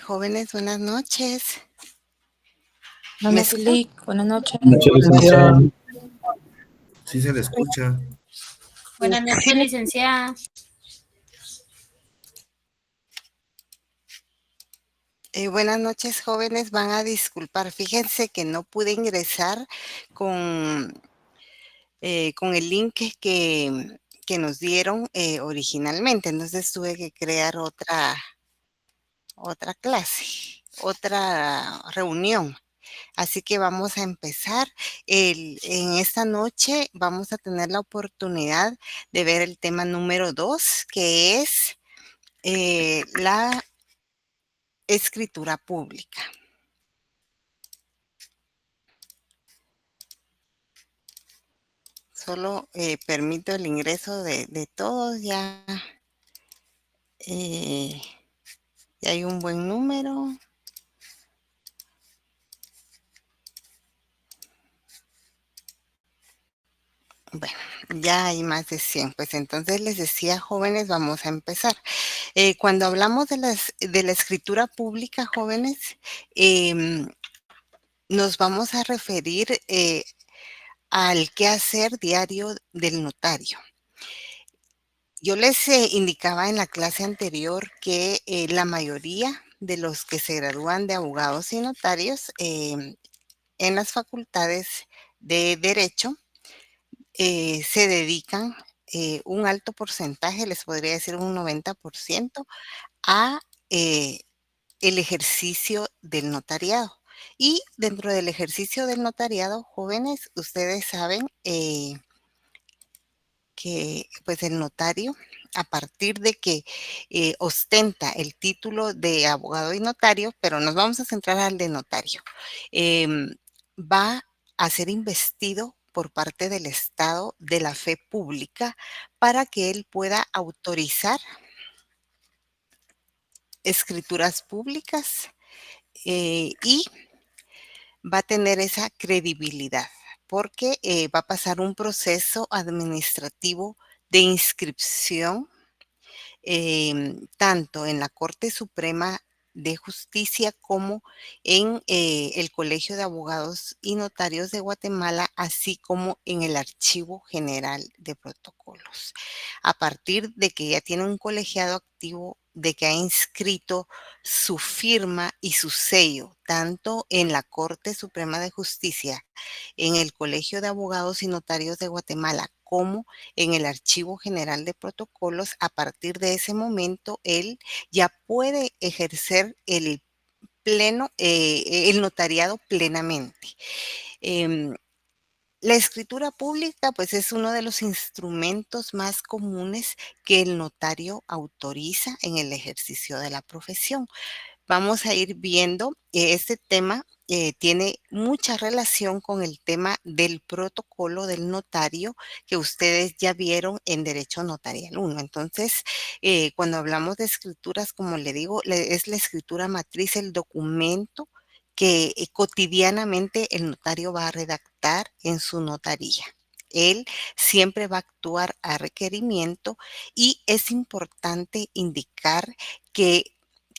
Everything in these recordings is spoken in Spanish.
Jóvenes, buenas noches. ¿Me Buenas noches, escuchan? Lick. Buenas noches. Noche, licenciada. Sí se le escucha. Buenas Sí, noches, licenciada. buenas noches, jóvenes. Van a disculpar. Fíjense que no pude ingresar con, con el link que nos dieron originalmente. Entonces tuve que crear otra clase, otra reunión. Así que vamos a empezar. En esta noche vamos a tener la oportunidad de ver el tema número 2, que es la escritura pública. Solo permito el ingreso de todos, eh, ya hay un buen número. Bueno, ya hay más de 100. Pues entonces les decía, jóvenes, vamos a empezar. Cuando hablamos de la escritura pública, jóvenes, em, nos vamos a referir al quehacer diario del notario. Yo les indicaba en la clase anterior que la mayoría de los que se gradúan de abogados y notarios en las facultades de Derecho se dedican un alto porcentaje, les podría decir un 90%, a eh, el ejercicio del notariado. Y dentro del ejercicio del notariado, jóvenes, ustedes saben que pues el notario, a partir de que ostenta el título de abogado y notario, pero nos vamos a centrar al de notario, em, va a ser investido por parte del Estado de la fe pública para que él pueda autorizar escrituras públicas y va a tener esa credibilidad porque va a pasar un proceso administrativo de inscripción tanto en la Corte Suprema de Justicia como en el Colegio de Abogados y Notarios de Guatemala, así como en el Archivo General de Protocolos. A partir de que ya tiene un colegiado activo, de que ha inscrito su firma y su sello, tanto en la Corte Suprema de Justicia, en el Colegio de Abogados y Notarios de Guatemala, como en el Archivo General de Protocolos, a partir de ese momento él ya puede ejercer el notariado plenamente. Em, la escritura pública, pues, es uno de los instrumentos más comunes que el notario autoriza en el ejercicio de la profesión. Vamos a ir viendo que este tema tiene mucha relación con el tema del protocolo del notario que ustedes ya vieron en Derecho Notarial 1. Entonces, cuando hablamos de escrituras, como le digo, es la escritura matriz, el documento que cotidianamente el notario va a redactar en su notaría. Él siempre va a actuar a requerimiento y es importante indicar que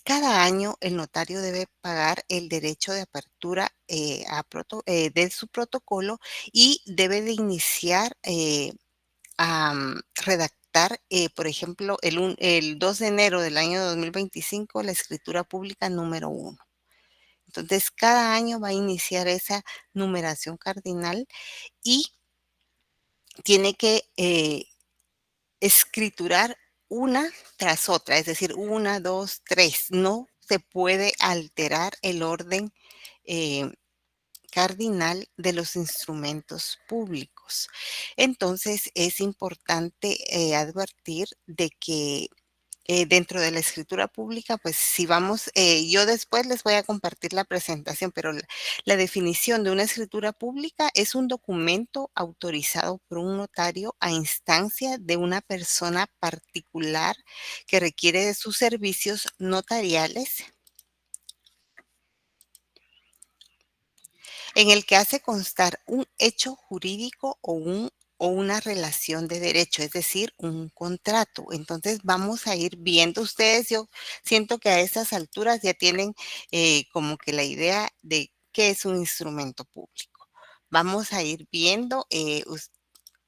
cada año el notario debe pagar el derecho de apertura de su protocolo y debe de iniciar a redactar, por ejemplo, el 2 de enero del año 2025, la escritura pública número 1. Entonces, cada año va a iniciar esa numeración cardinal y tiene que escriturar una tras otra, es decir, una, dos, tres. No se puede alterar el orden eh, cardinal de los instrumentos públicos. Entonces, es importante advertir de que dentro de la escritura pública, pues si vamos, yo después les voy a compartir la presentación, pero la definición de una escritura pública es un documento autorizado por un notario a instancia de una persona particular que requiere de sus servicios notariales, en el que hace constar un hecho jurídico o un o una relación de derecho, es decir, un contrato. Entonces vamos a ir viendo ustedes, yo siento que a estas alturas ya tienen como que la idea de qué es un instrumento público. Vamos a ir viendo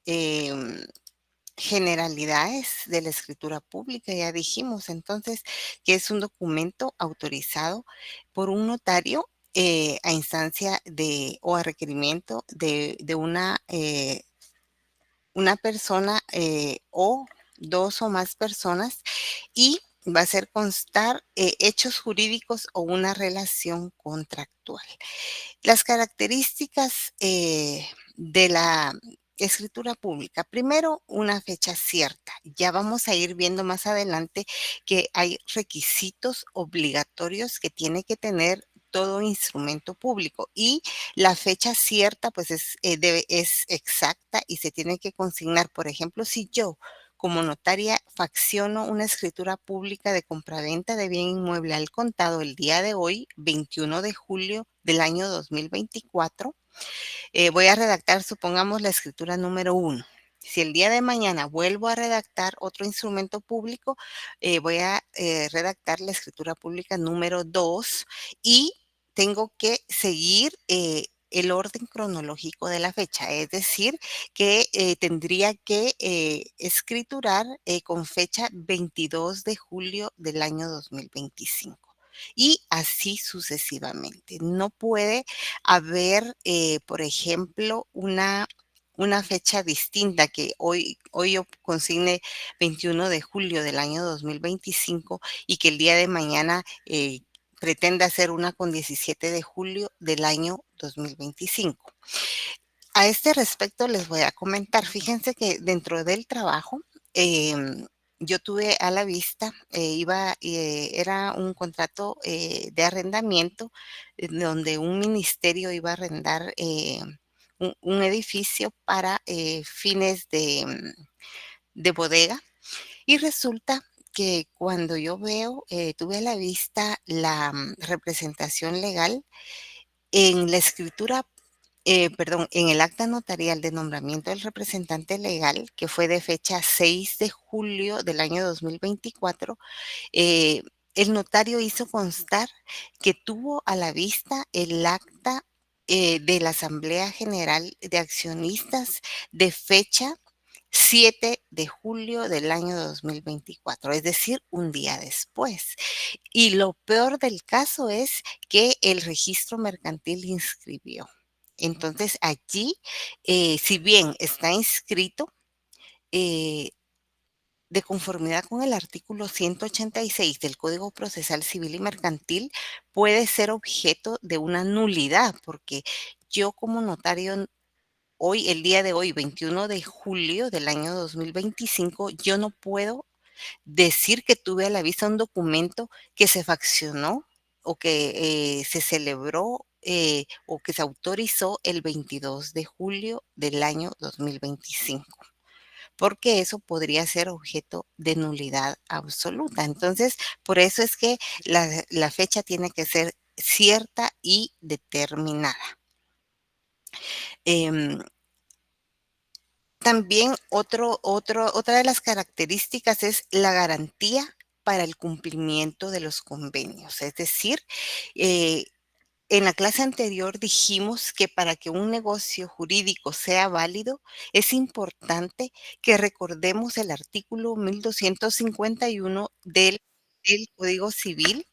em, generalidades de la escritura pública, ya dijimos entonces que es un documento autorizado por un notario a instancia de o a requerimiento de una persona o dos o más personas y va a hacer constar hechos jurídicos o una relación contractual. Las características de la escritura pública. Primero, una fecha cierta. Ya vamos a ir viendo más adelante que hay requisitos obligatorios que tiene que tener todo instrumento público y la fecha cierta pues es exacta y se tiene que consignar. Por ejemplo, si yo como notaria facciono una escritura pública de compraventa de bien inmueble al contado el día de hoy, 21 de julio del año 2024, voy a redactar, supongamos, la escritura número 1. Si el día de mañana vuelvo a redactar otro instrumento público, voy a redactar la escritura pública número 2 y tengo que seguir el orden cronológico de la fecha, es decir, que tendría que escriturar con fecha 22 de julio del año 2025 y así sucesivamente. No puede haber, por ejemplo, una fecha distinta que hoy yo consigne 21 de julio del año 2025 y que el día de mañana pretenda hacer una con 17 de julio del año 2025. A este respecto les voy a comentar, fíjense que dentro del trabajo, yo tuve a la vista, era un contrato de arrendamiento donde un ministerio iba a arrendar un edificio para fines de bodega y resulta que cuando yo veo, tuve a la vista la representación legal en la escritura perdón, en el acta notarial de nombramiento del representante legal, que fue de fecha 6 de julio del año 2024, eh, el notario hizo constar que tuvo a la vista el acta de la Asamblea General de Accionistas de fecha 7 de julio del año 2024, es decir, un día después. Y lo peor del caso es que el registro mercantil inscribió. Entonces allí, si bien está inscrito, eh, de conformidad con el artículo 186 del Código Procesal Civil y Mercantil, puede ser objeto de una nulidad, porque yo como notario hoy, el día de hoy, 21 de julio del año 2025, yo no puedo decir que tuve a la vista un documento que se faccionó o que se celebró o que se autorizó el 22 de julio del año 2025, porque eso podría ser objeto de nulidad absoluta. Entonces, por eso es que la fecha tiene que ser cierta y determinada. Em, También otra de las características es la garantía para el cumplimiento de los convenios. Es decir, eh, en la clase anterior dijimos que para que un negocio jurídico sea válido, es importante que recordemos el artículo 1251 del Código Civil,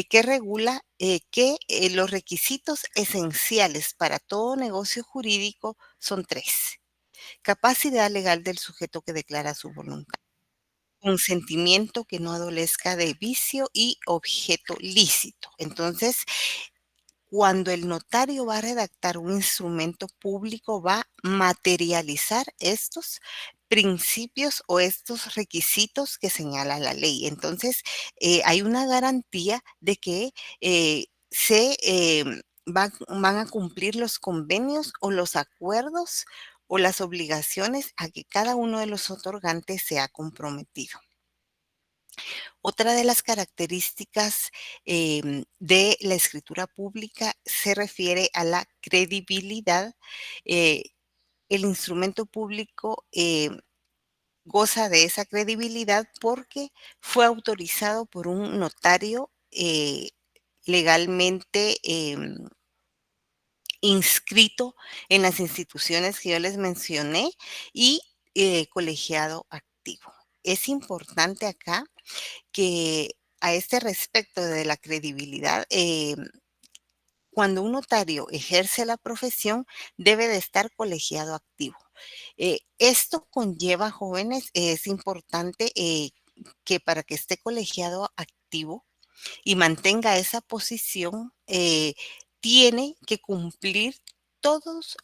que regula que los requisitos esenciales para todo negocio jurídico son tres: capacidad legal del sujeto que declara su voluntad, consentimiento que no adolezca de vicio y objeto lícito. Entonces, cuando el notario va a redactar un instrumento público, va a materializar estos principios o estos requisitos que señala la ley. Entonces, hay una garantía de que van a cumplir los convenios o los acuerdos o las obligaciones a que cada uno de los otorgantes se ha comprometido. Otra de las características de la escritura pública se refiere a la credibilidad. eh, el instrumento público goza de esa credibilidad porque fue autorizado por un notario legalmente inscrito en las instituciones que yo les mencioné y colegiado activo. Es importante acá que a este respecto de la credibilidad, cuando un notario ejerce la profesión, debe de estar colegiado activo. Esto conlleva, jóvenes, es importante que para que esté colegiado activo y mantenga esa posición, tiene que cumplir todos,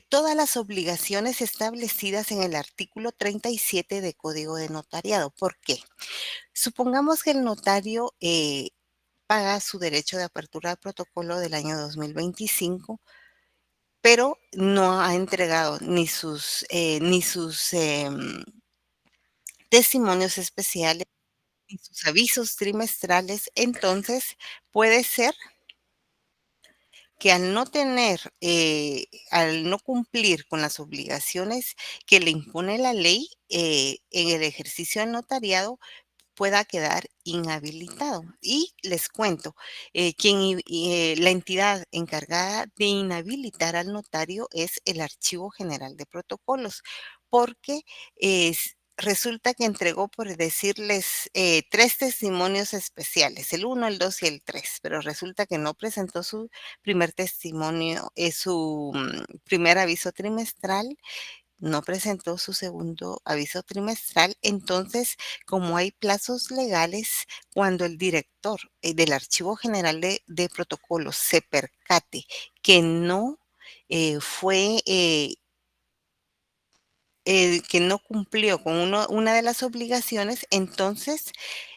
todas las obligaciones establecidas en el artículo 37 de Código de Notariado. ¿Por qué? Supongamos que el notario paga su derecho de apertura de protocolo del año 2025, pero no ha entregado ni sus testimonios especiales ni sus avisos trimestrales. Entonces puede ser que al no cumplir con las obligaciones que le impone la ley en el ejercicio del notariado, pueda quedar inhabilitado. Y les cuento, la entidad encargada de inhabilitar al notario es el Archivo General de Protocolos, porque resulta que entregó, por decirles, tres testimonios especiales, el uno, el 2 y el 3, pero resulta que no presentó su primer testimonio, su primer aviso trimestral, no presentó su segundo aviso trimestral. Entonces, como hay plazos legales, cuando el director del Archivo General de Protocolos se percate que no fue que no cumplió con una de las obligaciones, entonces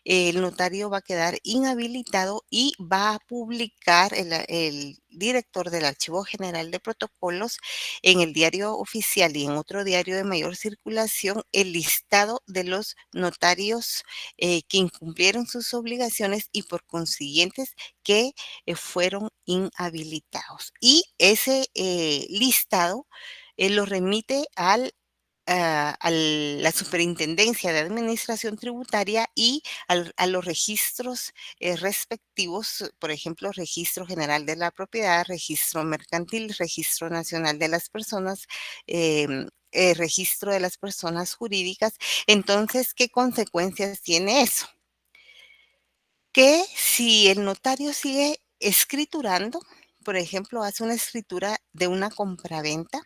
el notario va a quedar inhabilitado y va a publicar el director del Archivo General de Protocolos en el diario oficial y en otro diario de mayor circulación el listado de los notarios que incumplieron sus obligaciones y por consiguientes que fueron inhabilitados. Y ese listado lo remite a la Superintendencia de Administración Tributaria y a los registros respectivos, por ejemplo, Registro General de la Propiedad, Registro Mercantil, Registro Nacional de las Personas, Registro de las Personas Jurídicas. Entonces, ¿qué consecuencias tiene eso? Que si el notario sigue escriturando, por ejemplo, hace una escritura de una compraventa,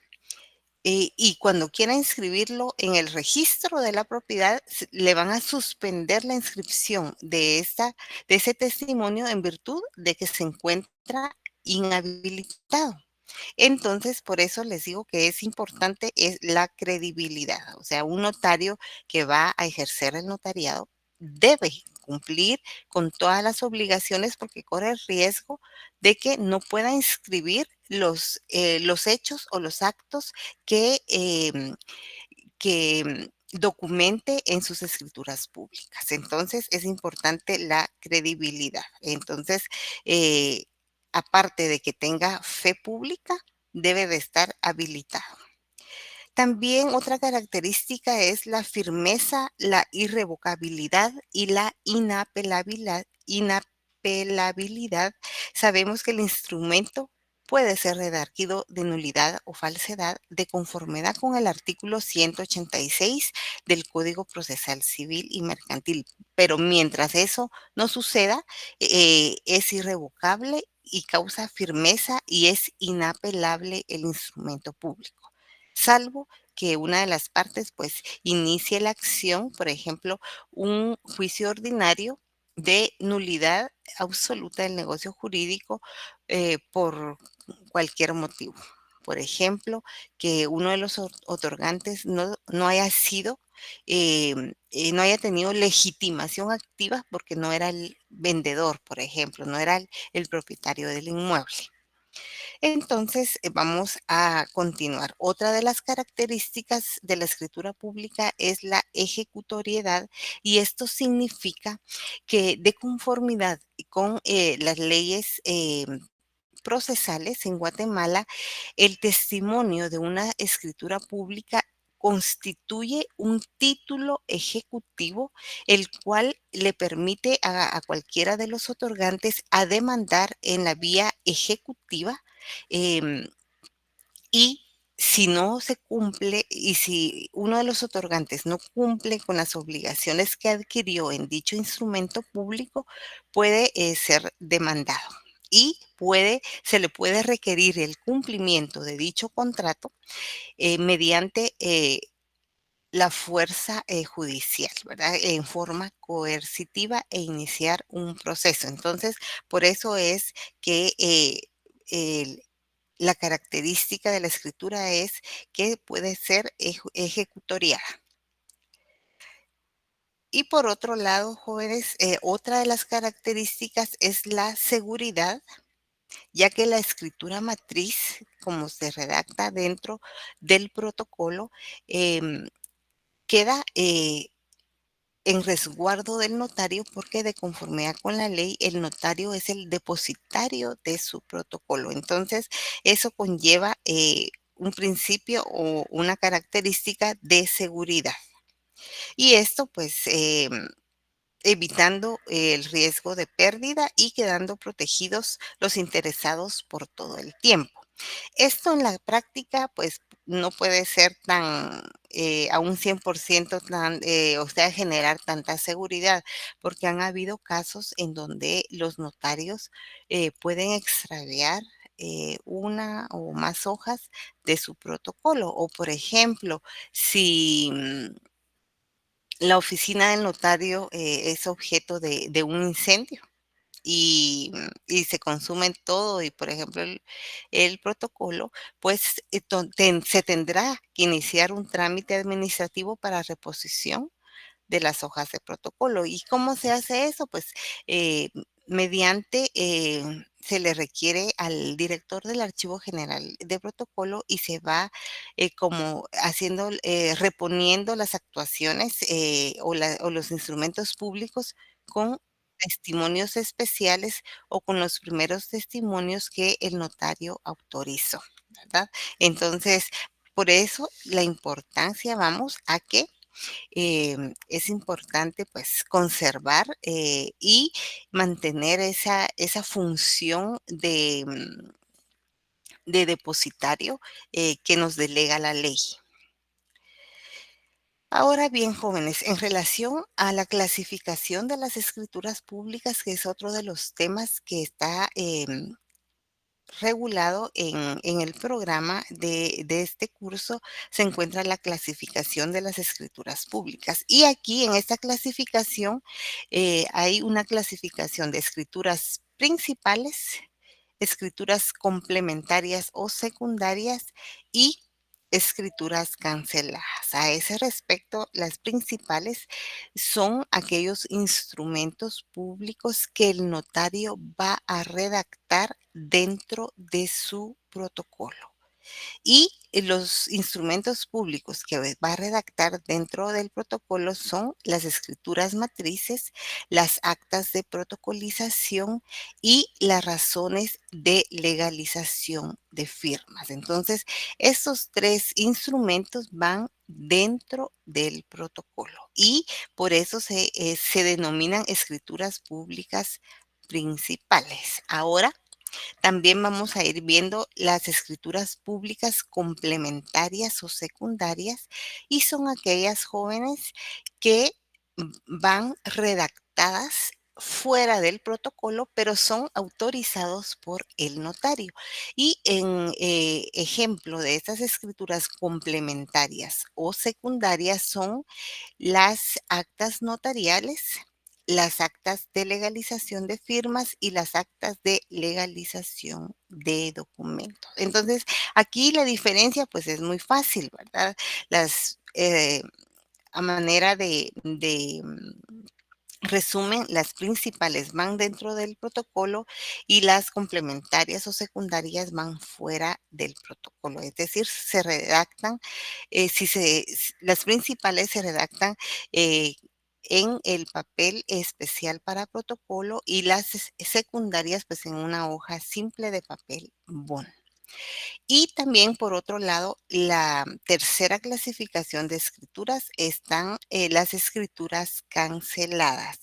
y cuando quiera inscribirlo en el registro de la propiedad, le van a suspender la inscripción de ese testimonio en virtud de que se encuentra inhabilitado. Entonces, por eso les digo que es importante es la credibilidad. O sea, un notario que va a ejercer el notariado debe cumplir con todas las obligaciones porque corre el riesgo de que no pueda inscribir los hechos o los actos que, documente en sus escrituras públicas. Entonces, es importante la credibilidad. Entonces, eh, aparte de que tenga fe pública, debe de estar habilitado. También otra característica es la firmeza, la irrevocabilidad y la inapelabilidad. Sabemos que el instrumento puede ser redarguido de nulidad o falsedad de conformidad con el artículo 186 del Código Procesal Civil y Mercantil, pero mientras eso no suceda, es irrevocable y causa firmeza y es inapelable el instrumento público, salvo que una de las partes pues inicie la acción, por ejemplo, un juicio ordinario de nulidad absoluta del negocio jurídico por cualquier motivo. Por ejemplo, que uno de los otorgantes no haya sido, no haya tenido legitimación activa porque no era el vendedor, por ejemplo, no era el propietario del inmueble. Entonces, vamos a continuar. Otra de las características de la escritura pública es la ejecutoriedad y esto significa que de conformidad con las leyes procesales en Guatemala, el testimonio de una escritura pública constituye un título ejecutivo, el cual le permite a cualquiera de los otorgantes a demandar en la vía ejecutiva, em, y si no se cumple, y si uno de los otorgantes no cumple con las obligaciones que adquirió en dicho instrumento público, puede ser demandado y se le puede requerir el cumplimiento de dicho contrato mediante la fuerza judicial, ¿verdad? En forma coercitiva e iniciar un proceso. Entonces, por eso es que el- la característica de la escritura es que puede ser ejecutoriada. Y por otro lado, jóvenes, otra de las características es la seguridad, ya que la escritura matriz, como se redacta dentro del protocolo, em, queda en resguardo del notario porque de conformidad con la ley, el notario es el depositario de su protocolo. Entonces, eso conlleva un principio o una característica de seguridad. Y esto, pues, evitando el riesgo de pérdida y quedando protegidos los interesados por todo el tiempo. Esto en la práctica, pues, no puede ser tan, a un 100% tan, o sea, generar tanta seguridad, porque han habido casos en donde los notarios, pueden extraviar, una o más hojas de su protocolo. O, por ejemplo, si, la oficina del notario, es objeto de un incendio y se consumen todo y, por ejemplo, el protocolo, pues, se tendrá que iniciar un trámite administrativo para reposición de las hojas de protocolo. ¿Y cómo se hace eso? Pues mediante, se le requiere al director del Archivo General de Protocolo y se va como haciendo, reponiendo las actuaciones o los instrumentos públicos con testimonios especiales o con los primeros testimonios que el notario autorizó, ¿verdad? Entonces, por eso la importancia, vamos, a que es importante pues conservar y mantener esa función de depositario que nos delega la ley. Ahora bien, jóvenes, en relación a la clasificación de las escrituras públicas, que es otro de los temas que está regulado en el programa de este curso, se encuentra la clasificación de las escrituras públicas. Y aquí en esta clasificación hay una clasificación de escrituras principales, escrituras complementarias o secundarias y escrituras canceladas. A ese respecto, las principales son aquellos instrumentos públicos que el notario va a redactar dentro de su protocolo. Y los instrumentos públicos que va a redactar dentro del protocolo son las escrituras matrices, las actas de protocolización y las razones de legalización de firmas. Entonces, estos tres instrumentos van dentro del protocolo y por eso se denominan escrituras públicas principales. Ahora, también vamos a ir viendo las escrituras públicas complementarias o secundarias y son aquellas jóvenes que van redactadas fuera del protocolo, pero son autorizados por el notario. Y en ejemplo de estas escrituras complementarias o secundarias son las actas notariales, las actas de legalización de firmas y las actas de legalización de documentos. Entonces, aquí la diferencia pues es muy fácil, ¿verdad? Las, a manera de resumen, las principales van dentro del protocolo y las complementarias o secundarias van fuera del protocolo. Es decir, se redactan, si se, las principales se redactan eh, en el papel especial para protocolo y las secundarias pues en una hoja simple de papel bond. Y también, por otro lado, la tercera clasificación de escrituras están las escrituras canceladas.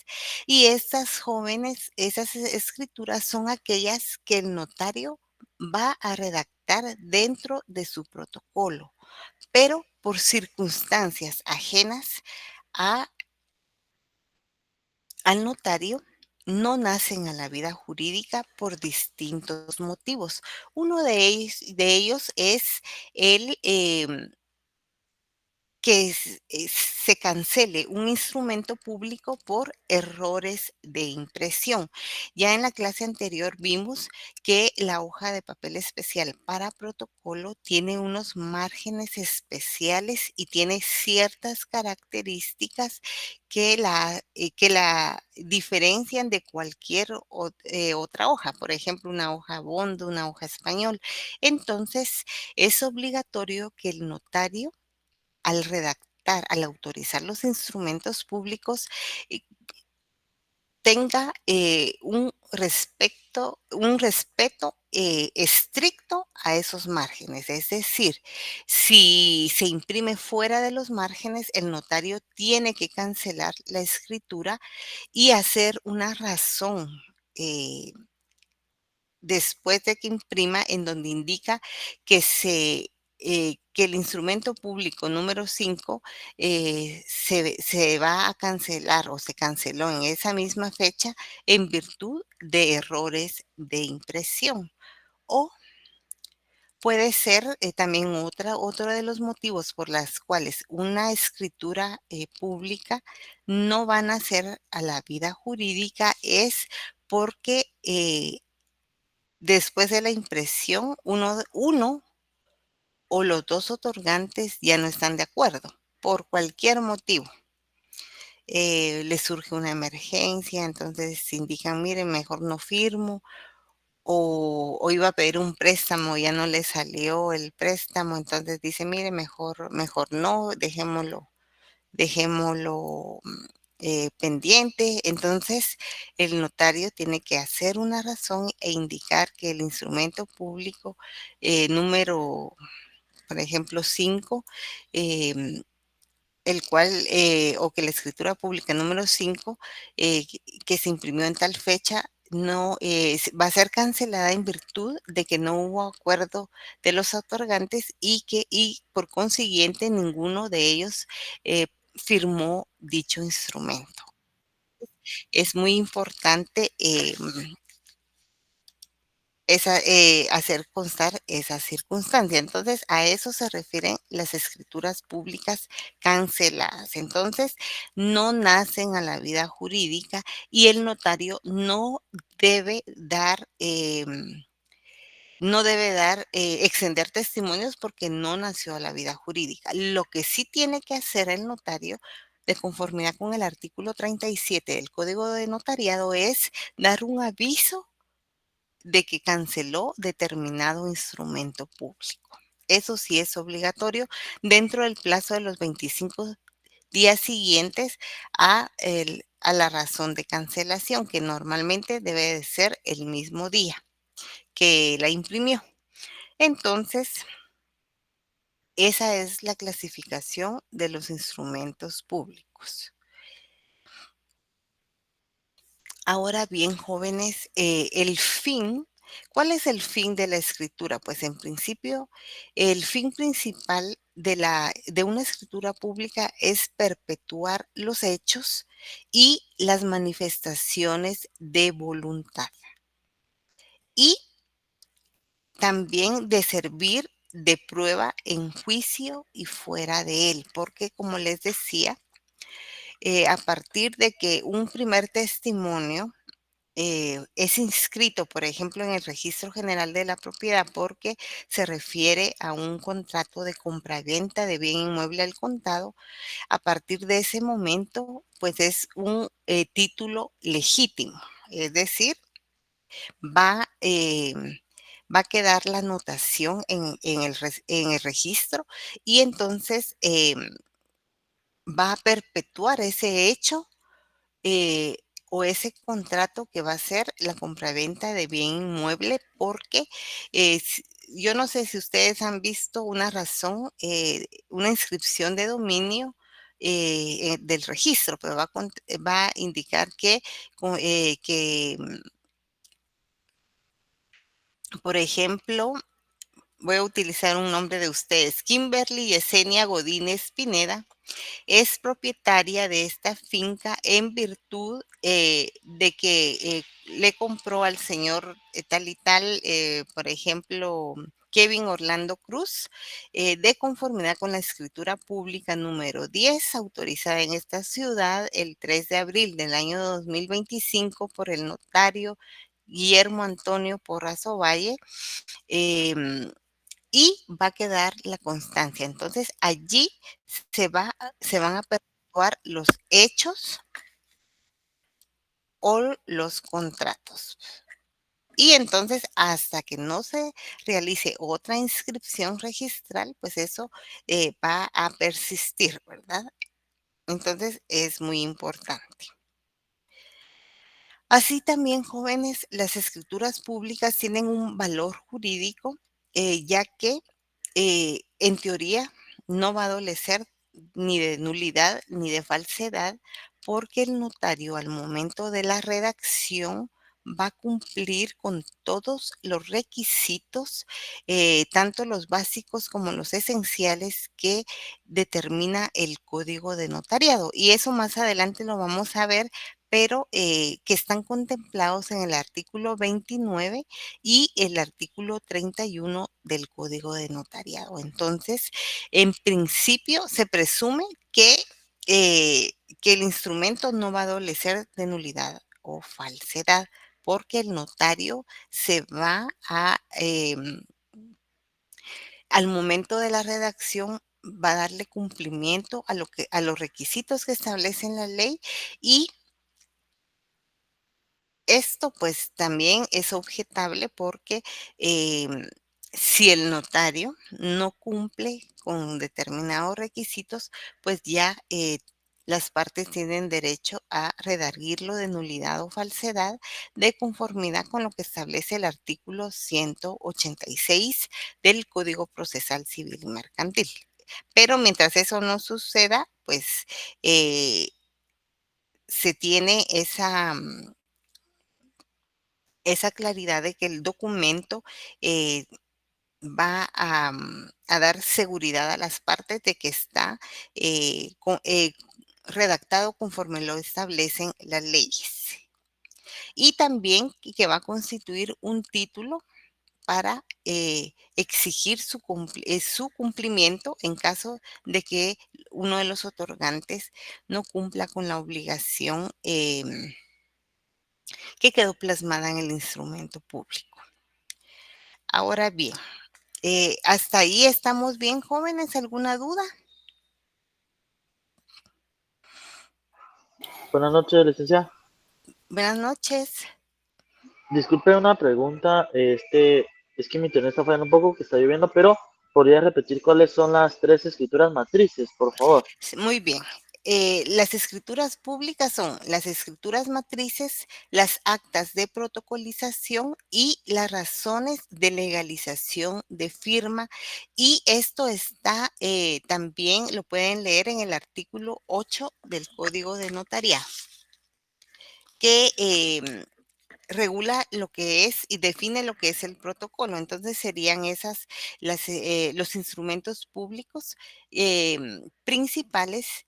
Y estas jóvenes, esas escrituras son aquellas que el notario va a redactar dentro de su protocolo, pero por circunstancias ajenas a al notario, no nacen a la vida jurídica por distintos motivos. Uno de ellos es el que se cancele un instrumento público por errores de impresión. Ya en la clase anterior vimos que la hoja de papel especial para protocolo tiene unos márgenes especiales y tiene ciertas características que la diferencian de cualquier otra hoja, por ejemplo, una hoja Bond, una hoja español. Entonces, es obligatorio que el notario al redactar, al autorizar los instrumentos públicos, eh, tenga un respeto estricto a esos márgenes. Es decir, si se imprime fuera de los márgenes, el notario tiene que cancelar la escritura y hacer una razón. eh, Después de que imprima, en donde indica que el instrumento público número 5 se va a cancelar o se canceló en esa misma fecha en virtud de errores de impresión. O puede ser también otro de los motivos por las cuales una escritura pública no van a ser a la vida jurídica es porque después de la impresión, uno o los dos otorgantes ya no están de acuerdo por cualquier motivo. Les surge una emergencia, entonces indican, miren, mejor no firmo, o iba a pedir un préstamo, ya no le salió el préstamo, entonces dice, mire, mejor no, dejémoslo pendiente. Entonces, el notario tiene que hacer una razón e indicar que el instrumento público número, por ejemplo, 5, em, el cual, o que la escritura pública número 5, que se imprimió en tal fecha, no, va a ser cancelada en virtud de que no hubo acuerdo de los otorgantes y por consiguiente ninguno de ellos firmó dicho instrumento. Es muy importante hacer constar esa circunstancia. Entonces, a eso se refieren las escrituras públicas canceladas. Entonces, no nacen a la vida jurídica y el notario debe dar, extender testimonios porque no nació a la vida jurídica. Lo que sí tiene que hacer el notario, de conformidad con el artículo 37 del Código de Notariado, es dar un aviso de que canceló determinado instrumento público. Eso sí es obligatorio dentro del plazo de los 25 días siguientes a la razón de cancelación, que normalmente debe de ser el mismo día que la imprimió. Entonces, esa es la clasificación de los instrumentos públicos. Ahora bien, jóvenes, ¿cuál es el fin de la escritura? Pues en principio, el fin principal de una escritura pública es perpetuar los hechos y las manifestaciones de voluntad y también de servir de prueba en juicio y fuera de él, porque como les decía, a partir de que un primer testimonio es inscrito, por ejemplo, en el Registro General de la Propiedad porque se refiere a un contrato de compraventa de bien inmueble al contado. A partir de ese momento, pues es un título legítimo, es decir, va, va a quedar la anotación en el registro y entonces va a perpetuar ese hecho eh, o ese contrato que va a ser la compraventa de bien inmueble, porque yo no sé si ustedes han visto una razón, una inscripción de dominio del registro, pero va a indicar por ejemplo, voy a utilizar un nombre de ustedes, Kimberly Yesenia Godínez Pineda, es propietaria de esta finca en virtud de que le compró al señor tal y tal, por ejemplo, Kevin Orlando Cruz, de conformidad con la escritura pública número 10, autorizada en esta ciudad el 3 de abril del año 2025 por el notario Guillermo Antonio Porrazo Valle. em, y va a quedar la constancia. Entonces, allí se van a perpetuar los hechos o los contratos. Y entonces, hasta que no se realice otra inscripción registral, pues eso va a persistir, ¿verdad? Entonces, es muy importante. Así también, jóvenes, las escrituras públicas tienen un valor jurídico, ya que en teoría no va a adolecer ni de nulidad ni de falsedad, porque el notario al momento de la redacción va a cumplir con todos los requisitos, tanto los básicos como los esenciales que determina el código de notariado. Y eso más adelante lo vamos a ver, pero que están contemplados en el artículo 29 y el artículo 31 del Código de Notariado. Entonces, en principio, se presume eh, que el instrumento no va a adolecer de nulidad o falsedad, porque el notario se va al momento de la redacción, va a darle cumplimiento a los requisitos que establecen la ley, y esto, pues, también es objetable porque, si el notario no cumple con determinados requisitos, pues ya, las partes tienen derecho a redarguirlo de nulidad o falsedad, de conformidad con lo que establece el artículo 186 del Código Procesal Civil y Mercantil. Pero mientras eso no suceda, pues, eh, se tiene esa claridad de que el documento eh, va a dar seguridad a las partes de que está redactado conforme lo establecen las leyes. Y también que va a constituir un título para exigir su cumplimiento en caso de que uno de los otorgantes no cumpla con la obligación que quedó plasmada en el instrumento público. Ahora bien, ¿hasta ahí estamos bien, jóvenes? ¿Alguna duda? Buenas noches, licenciada. Buenas noches. Disculpe una pregunta, es que mi internet está fallando un poco, que está lloviendo, pero ¿podría repetir cuáles son las tres escrituras matrices, por favor? Sí, muy bien. Las escrituras públicas son las escrituras matrices, las actas de protocolización y las razones de legalización de firma. Y esto está también, lo pueden leer en el artículo 8 del Código de Notariado, que regula lo que es y define lo que es el protocolo. Entonces serían los instrumentos públicos principales,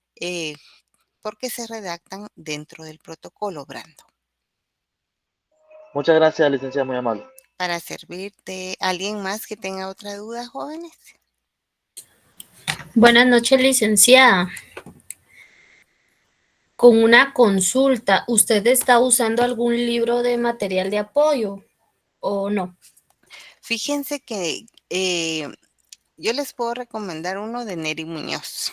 porque se redactan dentro del protocolo, Brando. Muchas gracias, licenciada, muy amable. Para servirte. ¿Alguien más que tenga otra duda, jóvenes? Buenas noches, licenciada. Con una consulta, ¿usted está usando algún libro de material de apoyo o no? Fíjense que yo les puedo recomendar uno de Neri Muñoz,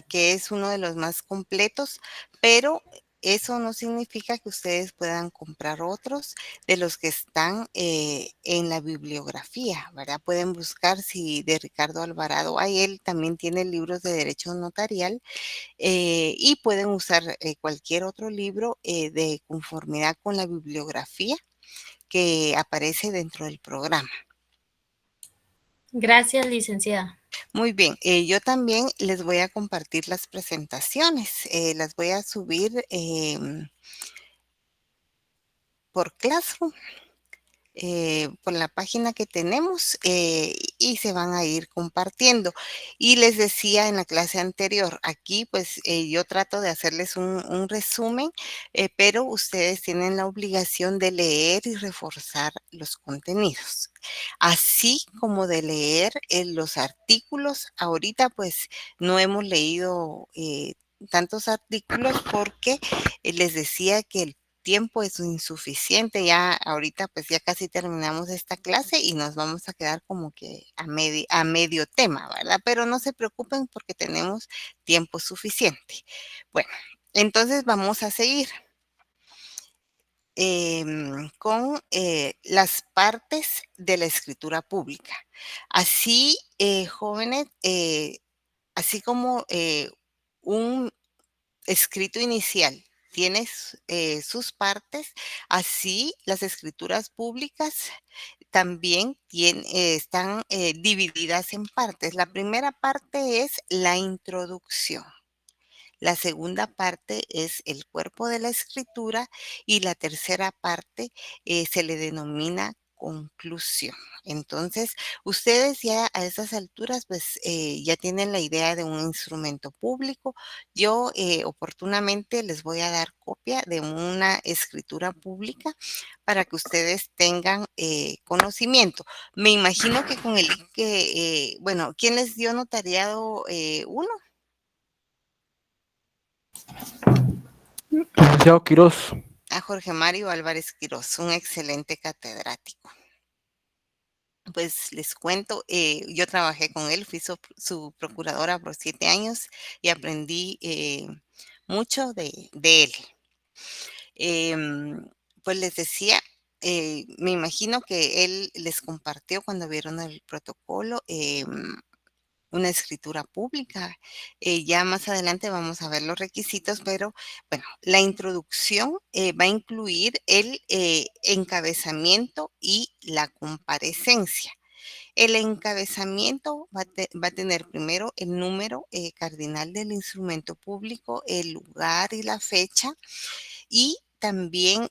que es uno de los más completos, pero eso no significa que ustedes puedan comprar otros de los que están en la bibliografía, ¿verdad? Pueden buscar si de Ricardo Alvarado hay, él también tiene libros de derecho notarial y pueden usar cualquier otro libro de conformidad con la bibliografía que aparece dentro del programa. Gracias, licenciada. Muy bien, yo también les voy a compartir las presentaciones, las voy a subir por Classroom. Por la página que tenemos y se van a ir compartiendo. Y les decía en la clase anterior, aquí pues yo trato de hacerles un resumen, pero ustedes tienen la obligación de leer y reforzar los contenidos, así como de leer los artículos. Ahorita pues no hemos leído tantos artículos porque les decía que el tiempo es insuficiente. Ya ahorita pues ya casi terminamos esta clase y nos vamos a quedar como que a medio tema, ¿verdad? Pero no se preocupen porque tenemos tiempo suficiente. Bueno, entonces vamos a seguir con las partes de la escritura pública. Así, jóvenes, así como un escrito inicial tiene sus partes, así las escrituras públicas también están divididas en partes. La primera parte es la introducción. La segunda parte es el cuerpo de la escritura y la tercera parte se le denomina conclusión. Entonces, ustedes ya a esas alturas, pues ya tienen la idea de un instrumento público. Yo oportunamente les voy a dar copia de una escritura pública para que ustedes tengan conocimiento. Me imagino que con el link que, bueno, ¿quién les dio notariado 1? Licenciado Quiroz. A Jorge Mario Álvarez Quiroz, un excelente catedrático. Pues les cuento, yo trabajé con él, fui su procuradora por 7 años y aprendí mucho de él. Pues les decía, me imagino que él les compartió cuando vieron el protocolo una escritura pública. Ya más adelante vamos a ver los requisitos, pero bueno, la introducción va a incluir el encabezamiento y la comparecencia. El encabezamiento va a tener primero el número cardinal del instrumento público, el lugar y la fecha, y también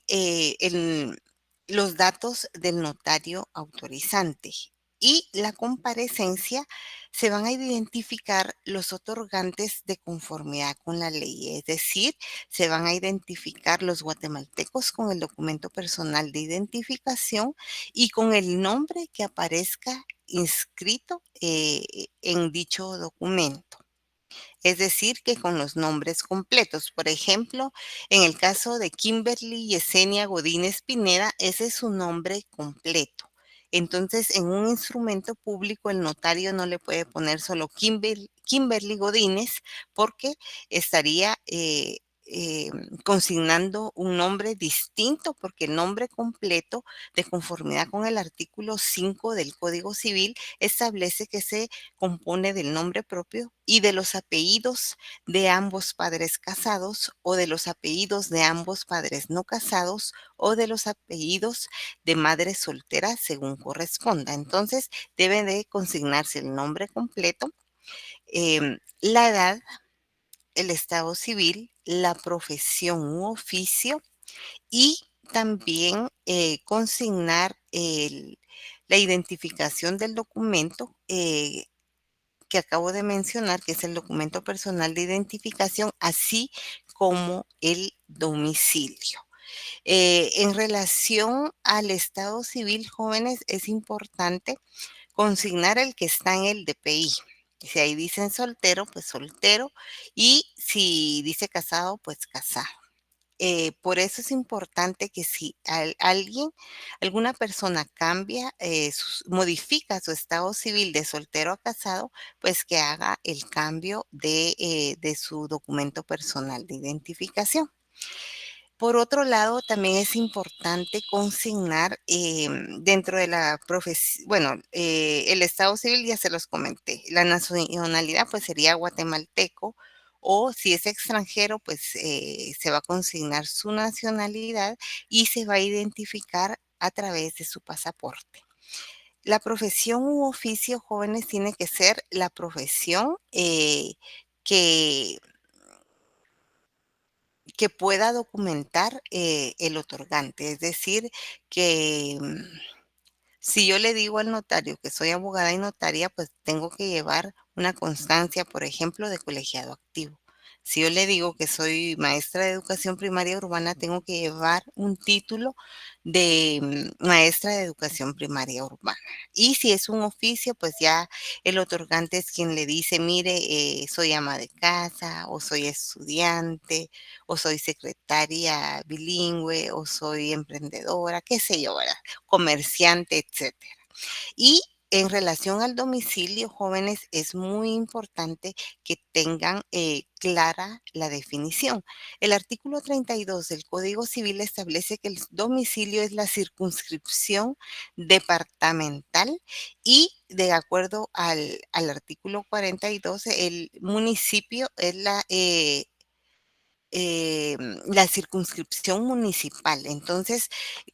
los datos del notario autorizante. Y la comparecencia se van a identificar los otorgantes de conformidad con la ley, es decir, se van a identificar los guatemaltecos con el documento personal de identificación y con el nombre que aparezca inscrito en dicho documento. Es decir, que con los nombres completos. Por ejemplo, en el caso de Kimberly Yesenia Godínez Pineda, ese es su nombre completo. Entonces, en un instrumento público, el notario no le puede poner solo Kimberly Godínez porque estaría consignando un nombre distinto, porque el nombre completo, de conformidad con el artículo 5 del Código Civil, establece que se compone del nombre propio y de los apellidos de ambos padres casados o de los apellidos de ambos padres no casados o de los apellidos de madre soltera según corresponda. Entonces debe de consignarse el nombre completo, la edad, el estado civil, la profesión u oficio y también consignar la identificación del documento que acabo de mencionar, que es el documento personal de identificación, así como el domicilio. En relación al estado civil, jóvenes, es importante consignar el que está en el DPI. Si ahí dicen soltero, pues soltero, y si dice casado, pues casado. Por eso es importante que si alguna persona cambia, modifica su estado civil de soltero a casado, pues que haga el cambio de su documento personal de identificación. Por otro lado, también es importante consignar dentro de la profesión, bueno, el estado civil ya se los comenté, la nacionalidad pues sería guatemalteco o si es extranjero pues se va a consignar su nacionalidad y se va a identificar a través de su pasaporte. La profesión u oficio, jóvenes, tiene que ser la profesión que que pueda documentar el otorgante. Es decir, que si yo le digo al notario que soy abogada y notaria, pues tengo que llevar una constancia, por ejemplo, de colegiado activo. Si yo le digo que soy maestra de educación primaria urbana, tengo que llevar un título de maestra de educación primaria urbana. Y si es un oficio, pues ya el otorgante es quien le dice, mire, soy ama de casa, o soy estudiante, o soy secretaria bilingüe, o soy emprendedora, qué sé yo, ¿verdad? Comerciante, etcétera. Y en relación al domicilio, jóvenes, es muy importante que tengan clara la definición. El artículo 32 del Código Civil establece que el domicilio es la circunscripción departamental y de acuerdo al artículo 42, el municipio es la circunscripción municipal. Entonces,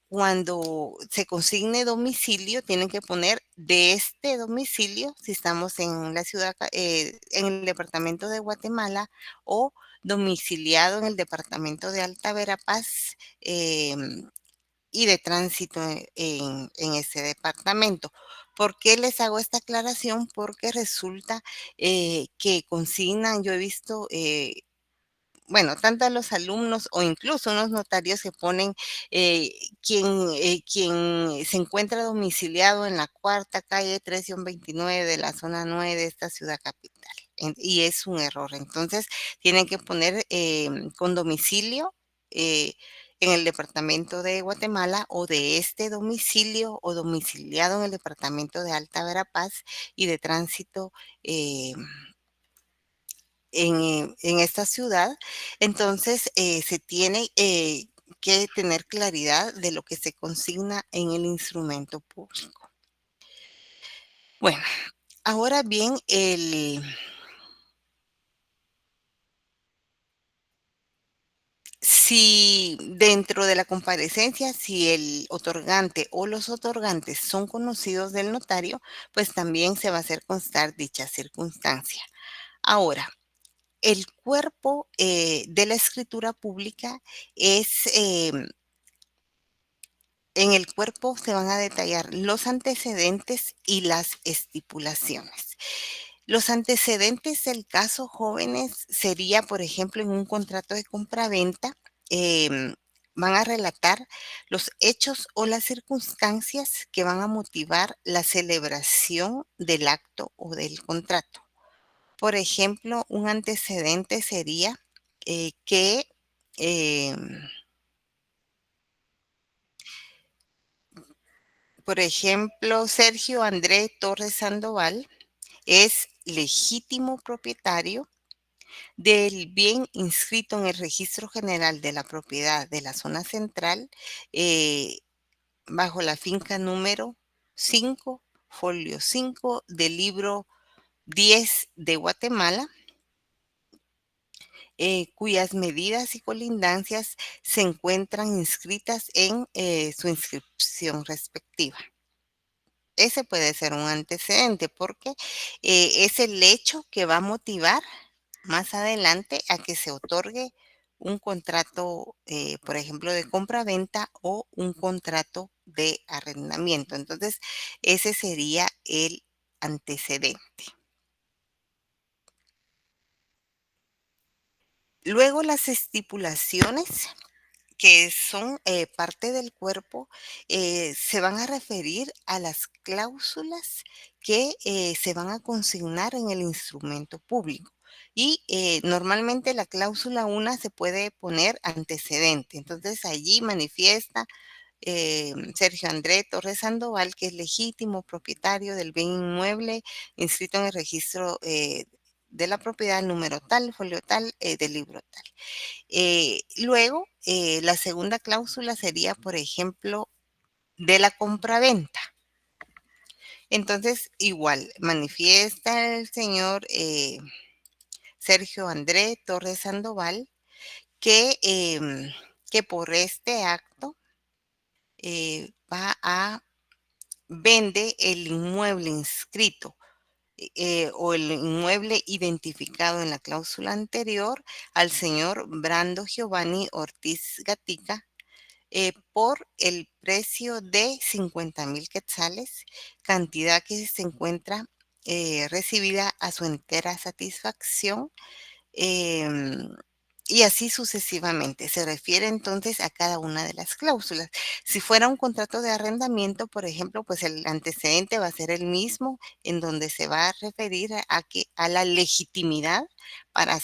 cuando se consigne domicilio, tienen que poner de este domicilio, si estamos en la ciudad, en el departamento de Guatemala o domiciliado en el departamento de Alta Verapaz y de tránsito en ese departamento. ¿Por qué les hago esta aclaración? Porque resulta que consignan, yo he visto bueno, tanto a los alumnos o incluso unos notarios que ponen eh, quien se encuentra domiciliado en la cuarta calle 3-29 de la zona 9 de esta ciudad capital. Y es un error. Entonces, tienen que poner con domicilio eh, en el departamento de Guatemala o de este domicilio o domiciliado en el departamento de Alta Verapaz y de tránsito. En esta ciudad. Entonces, se tiene que tener claridad de lo que se consigna en el instrumento público. Bueno, ahora bien, si dentro de la comparecencia, si el otorgante o los otorgantes son conocidos del notario, pues también se va a hacer constar dicha circunstancia. Ahora, el cuerpo de la escritura pública es, en el cuerpo se van a detallar los antecedentes y las estipulaciones. Los antecedentes del caso, jóvenes, sería, por ejemplo, en un contrato de compraventa, van a relatar los hechos o las circunstancias que van a motivar la celebración del acto o del contrato. Por ejemplo, un antecedente sería que, por ejemplo, Sergio André Torres Sandoval es legítimo propietario del bien inscrito en el Registro General de la Propiedad de la Zona Central eh, bajo la finca número 5, folio 5 del libro 10 de Guatemala, cuyas medidas y colindancias se encuentran inscritas en su inscripción respectiva. Ese puede ser un antecedente porque es el hecho que va a motivar más adelante a que se otorgue un contrato, por ejemplo, de compra-venta o un contrato de arrendamiento. Entonces, ese sería el antecedente. Luego, las estipulaciones que son parte del cuerpo, se van a referir a las cláusulas que se van a consignar en el instrumento público. Y normalmente la cláusula 1 se puede poner antecedente. Entonces allí manifiesta Sergio André Torres Sandoval que es legítimo propietario del bien inmueble inscrito en el registro de la propiedad, número tal, folio tal, del libro tal. Luego, la segunda cláusula sería, por ejemplo, de la compraventa. Entonces, igual, manifiesta el señor Sergio André Torres Sandoval que por este acto vende el inmueble inscrito o el inmueble identificado en la cláusula anterior al señor Brando Giovanni Ortiz Gatica por el precio de 50,000 quetzales, cantidad que se encuentra recibida a su entera satisfacción. em, y así sucesivamente. Se refiere entonces a cada una de las cláusulas. Si fuera un contrato de arrendamiento, por ejemplo, pues el antecedente va a ser el mismo, en donde se va a referir a la legitimidad para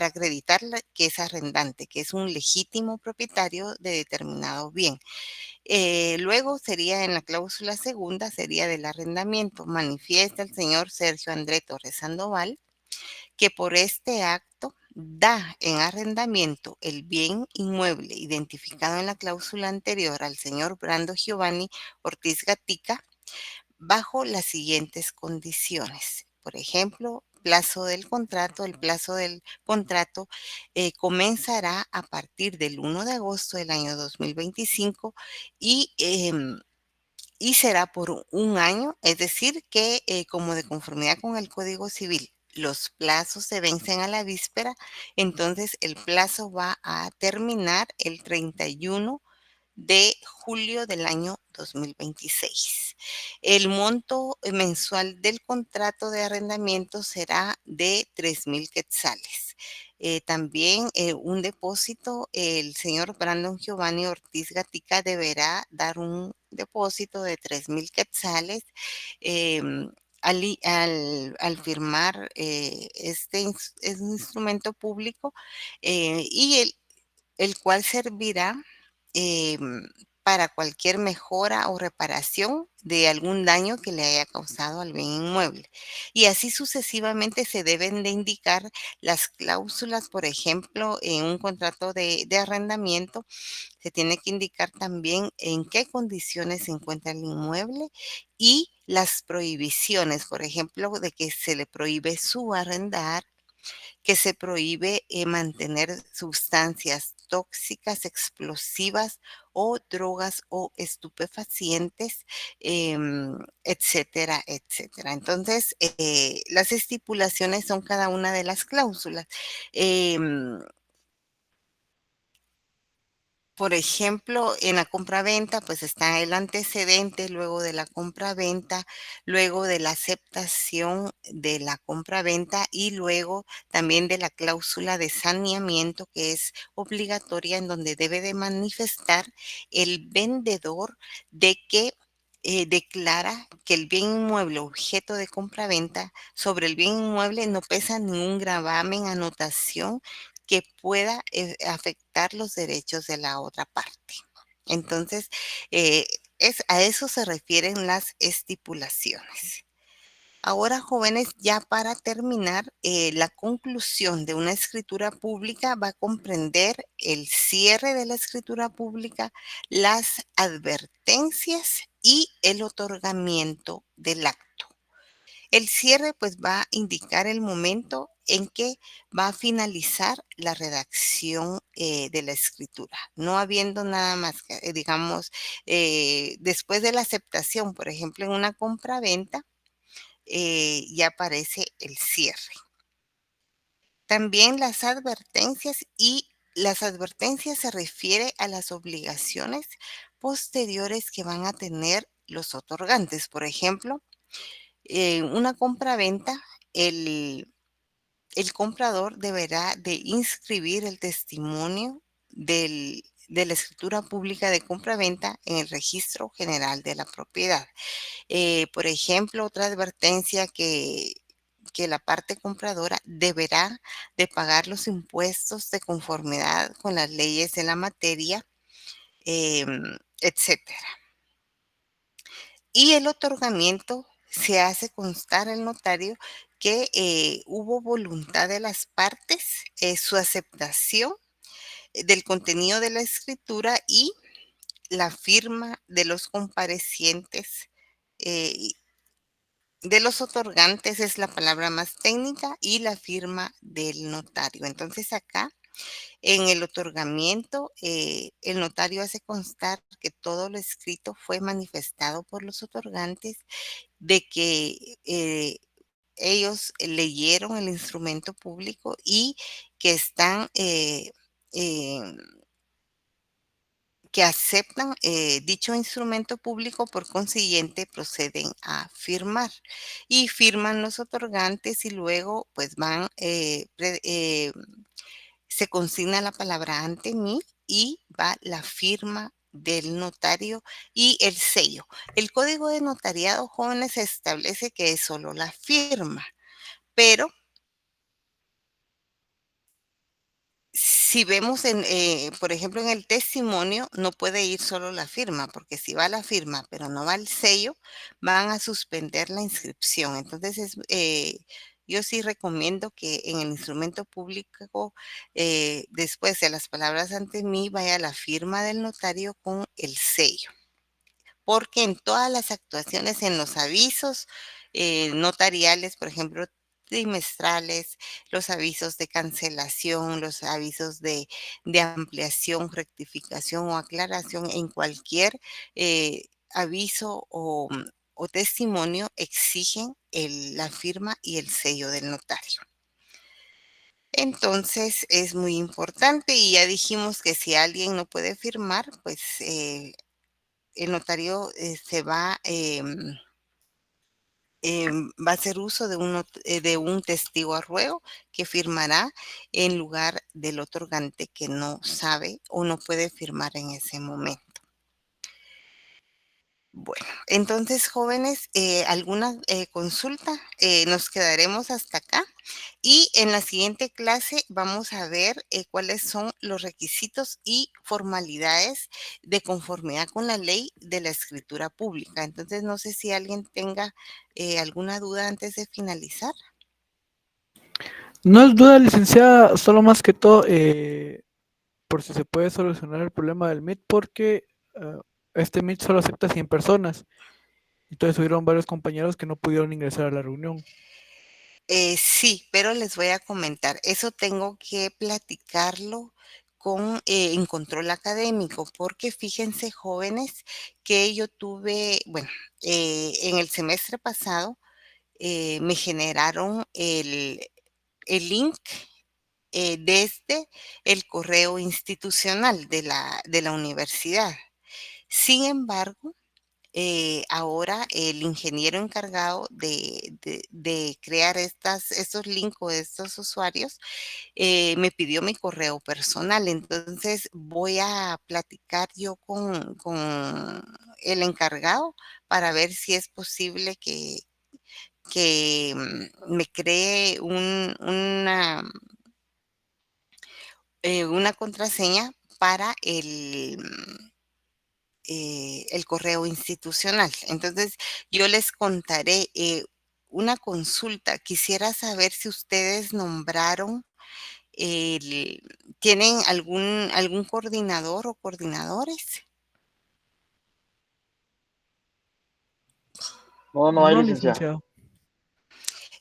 acreditar que es arrendante, que es un legítimo propietario de determinado bien. Luego sería en la cláusula segunda, sería del arrendamiento. Manifiesta el señor Sergio André Torres Sandoval que por este acto da en arrendamiento el bien inmueble identificado en la cláusula anterior al señor Brando Giovanni Ortiz Gatica bajo las siguientes condiciones. Por ejemplo, plazo del contrato. El plazo del contrato comenzará a partir del 1 de agosto del año 2025 y y será por un año, es decir, que como de conformidad con el Código Civil, los plazos se vencen a la víspera, entonces el plazo va a terminar el 31 de julio del año 2026. El monto mensual del contrato de arrendamiento será de 3,000 quetzales. También un depósito, el señor Brandon Giovanni Ortiz Gatica deberá dar un depósito de 3,000 quetzales al firmar es un instrumento público y el cual servirá em, para cualquier mejora o reparación de algún daño que le haya causado al bien inmueble. Y así sucesivamente se deben de indicar las cláusulas, por ejemplo, en un contrato de arrendamiento, se tiene que indicar también en qué condiciones se encuentra el inmueble y las prohibiciones, por ejemplo, de que se le prohíbe subarrendar, que se prohíbe mantener sustancias tóxicas, explosivas o drogas o estupefacientes, etcétera, etcétera. Entonces, las estipulaciones son cada una de las cláusulas. Em, por ejemplo, en la compraventa, pues está el antecedente, luego de la compraventa, luego de la aceptación de la compraventa y luego también de la cláusula de saneamiento que es obligatoria en donde debe de manifestar el vendedor de que declara que el bien inmueble objeto de compraventa sobre el bien inmueble no pesa ningún gravamen, anotación que pueda afectar los derechos de la otra parte. Entonces, eh, a eso se refieren las estipulaciones. Ahora, jóvenes, ya para terminar, la conclusión de una escritura pública va a comprender el cierre de la escritura pública, las advertencias y el otorgamiento del acto. El cierre pues va a indicar el momento en que va a finalizar la redacción de la escritura, no habiendo nada más, digamos, después de la aceptación, por ejemplo, en una compraventa, ya aparece el cierre. También las advertencias se refiere a las obligaciones posteriores que van a tener los otorgantes. Por ejemplo, una compraventa, el comprador deberá de inscribir el testimonio de la escritura pública de compraventa en el registro general de la propiedad. Por ejemplo, otra advertencia que la parte compradora deberá de pagar los impuestos de conformidad con las leyes de la materia, etcétera. Y el otorgamiento se hace constar al notario que hubo voluntad de las partes, su aceptación del contenido de la escritura y la firma de los comparecientes, y de los otorgantes es la palabra más técnica, y la firma del notario. Entonces acá en el otorgamiento, el notario hace constar que todo lo escrito fue manifestado por los otorgantes, de que ellos leyeron el instrumento público y que están, em, que aceptan dicho instrumento público, por consiguiente proceden a firmar. Y firman los otorgantes y luego pues van, se consigna la palabra ante mí y va la firma del notario y el sello. El código de notariado, jóvenes, establece que es solo la firma, pero si vemos por ejemplo, en el testimonio, no puede ir solo la firma, porque si va la firma, pero no va el sello, van a suspender la inscripción. Entonces, yo sí recomiendo que en el instrumento público, después de las palabras ante mí, vaya la firma del notario con el sello, porque en todas las actuaciones, en los avisos notariales, por ejemplo, trimestrales, los avisos de cancelación, los avisos de ampliación, rectificación o aclaración, en cualquier aviso o testimonio exigen la firma y el sello del notario. Entonces es muy importante, y ya dijimos que si alguien no puede firmar, pues el notario va a hacer uso de un testigo a ruego, que firmará en lugar del otorgante que no sabe o no puede firmar en ese momento. Bueno, entonces, jóvenes, ¿alguna consulta? Nos quedaremos hasta acá, y en la siguiente clase vamos a ver cuáles son los requisitos y formalidades de conformidad con la ley de la escritura pública. Entonces, no sé si alguien tenga alguna duda antes de finalizar. No es duda, licenciada, solo más que todo, por si se puede solucionar el problema del Meet, porque este Meet solo acepta 100 personas. Entonces hubieron varios compañeros que no pudieron ingresar a la reunión. Sí, pero les voy a comentar, eso tengo que platicarlo en control académico, porque fíjense, jóvenes, que yo tuve, bueno, en el semestre pasado me generaron el link desde el correo institucional de la universidad. Sin embargo, ahora el ingeniero encargado de crear estos links o estos usuarios me pidió mi correo personal. Entonces voy a platicar yo con el encargado para ver si es posible que me cree una contraseña para el correo institucional. Entonces, yo les contaré una consulta. Quisiera saber si ustedes nombraron, el- ¿tienen algún coordinador o coordinadores? No, no hay No, licenciada. licenciado.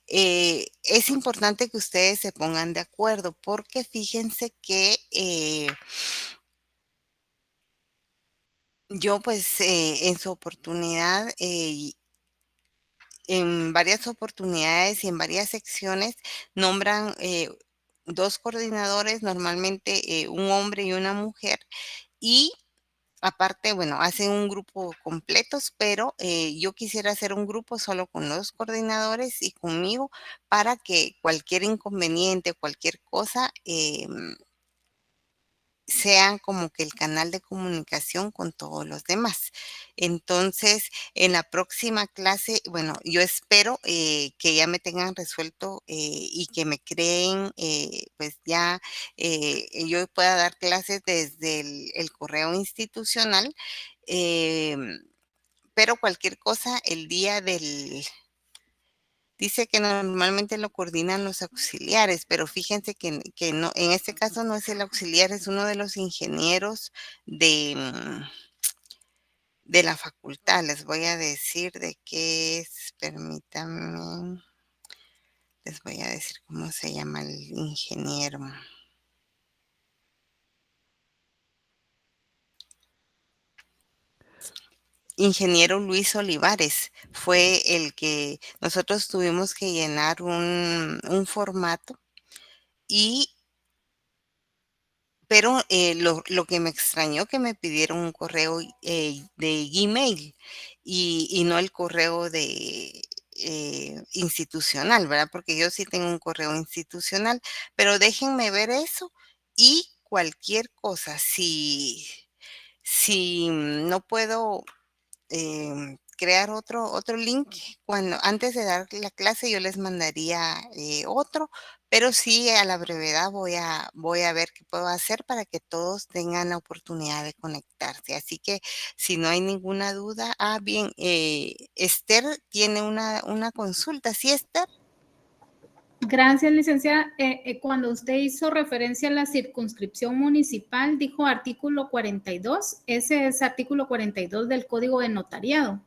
Es importante que ustedes se pongan de acuerdo, porque fíjense que yo pues en su oportunidad, en varias oportunidades y en varias secciones, nombran dos coordinadores, normalmente un hombre y una mujer, y aparte, bueno, hacen un grupo completos, pero yo quisiera hacer un grupo solo con los coordinadores y conmigo, para que cualquier inconveniente, cualquier cosa, sean como que el canal de comunicación con todos los demás. Entonces, en la próxima clase, bueno, yo espero que ya me tengan resuelto y que me creen, pues ya yo pueda dar clases desde el correo institucional, em, pero cualquier cosa, el día Dice que normalmente lo coordinan los auxiliares, pero fíjense que no, en este caso no es el auxiliar, es uno de los ingenieros de, de la facultad. Les voy a decir de qué es, permítanme, les voy a decir cómo se llama el ingeniero. Ingeniero Luis Olivares fue el que nosotros tuvimos que llenar un formato y pero, lo que me extrañó que me pidieron un correo, de Gmail y no el correo de, institucional, ¿verdad? Porque yo sí tengo un correo institucional, pero déjenme ver eso y cualquier cosa, si no puedo crear otro link. Cuando antes de dar la clase yo les mandaría otro, pero sí a la brevedad voy a ver qué puedo hacer para que todos tengan la oportunidad de conectarse. Así que si no hay ninguna duda, bien, Esther tiene una consulta. ¿Sí, Esther? Gracias, licenciada. Cuando usted hizo referencia a la circunscripción municipal, dijo artículo 42. Ese es artículo 42 del Código de Notariado.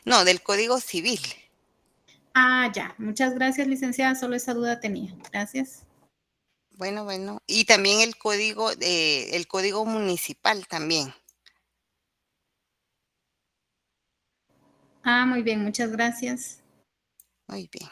No, del Código Civil. Ah, ya. Muchas gracias, licenciada. Solo esa duda tenía. Gracias. Bueno, bueno. Y también el código municipal también. Ah, muy bien. Muchas gracias. Muy bien.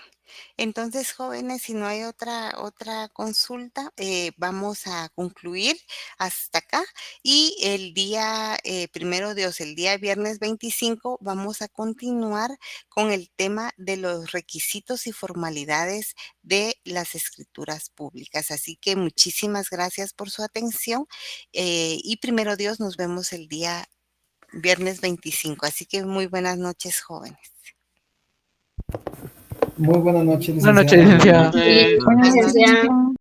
Entonces, jóvenes, si no hay otra consulta, vamos a concluir hasta acá. Y el día, primero Dios, el día viernes 25, vamos a continuar con el tema de los requisitos y formalidades de las escrituras públicas. Así que muchísimas gracias por su atención. Y primero Dios, nos vemos el día viernes 25. Así que muy buenas noches, jóvenes. Muy buenas noches, Buenas noches, licenciada. licenciada. Sí, Entonces, licenciada.